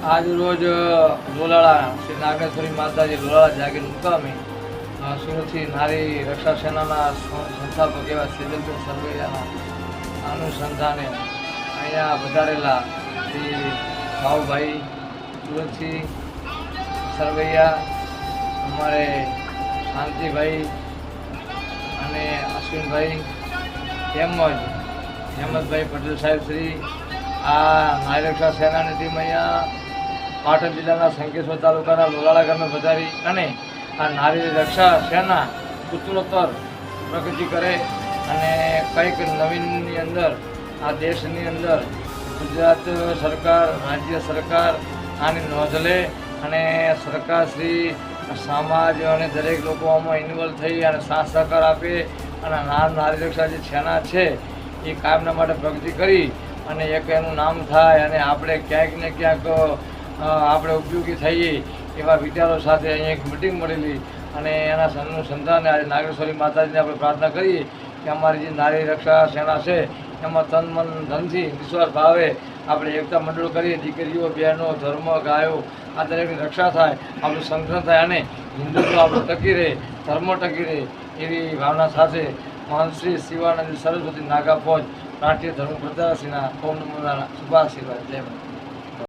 આજ રોજ લોલાળા શ્રી નાગેશ્વરી માતાજી લોલાળા જાગીર મુકામે સુરતથી નારી રક્ષા સેનાના સંસ્થાપક એવા સેજલબેન સરવૈયાના અનુસંધાને અહીંયા વધારેલા શ્રી ભાવભાઈ સુરતથી સરવૈયા, અમારે શાંતિભાઈ અને અશ્વિનભાઈ તેમજ હેમંતભાઈ પટેલ સાહેબ શ્રી આ નારી રક્ષા સેનાની ટીમ અહીંયા પાટણ જિલ્લાના શંકેશ્વર તાલુકાના લોલાળા ગામે વધારી અને આ નારી રક્ષા સેના ઉત્તરોત્તર પ્રગતિ કરે અને કંઈક નવીનની અંદર આ દેશની અંદર ગુજરાત સરકાર, રાજ્ય સરકાર આની નોંધ લે અને સરકારશ્રી સમાજ અને દરેક લોકો આમાં ઇન્વોલ્વ થઈ અને સાથ સહકાર આપે અને નારી રક્ષા જે સેના છે એ કાયમના માટે પ્રગતિ કરી અને એક એનું નામ થાય અને આપણે ક્યાંક ને ક્યાંક આપણે ઉપયોગી થઈએ એવા વિચારો સાથે અહીંયા એક મિટિંગ મળેલી અને એના અનુસંધાને આજે નાગેશ્વરી માતાજીને આપણે પ્રાર્થના કરીએ કે અમારી જે નારી રક્ષા સેના છે એમાં તન મન ધનથી વિશ્વાસ ભાવે આપણે એકતા મંડળ કરીએ, દીકરીઓ, બહેનો, ધર્મ, ગાયો આ દરેકની રક્ષા થાય, આપણું સંગઠન થાય અને હિન્દુત્વ આપણું ટકી રહે, ધર્મ ટકી રહે એવી ભાવના સાથે મહંત શ્રી શિવાનંદ સરસ્વતી નાગા ફોજ રાષ્ટ્રીય ધર્મ પ્રચારકશ્રીના ઓમ નમો નારાયણ શુભાશીર્વાદ. જય માતા.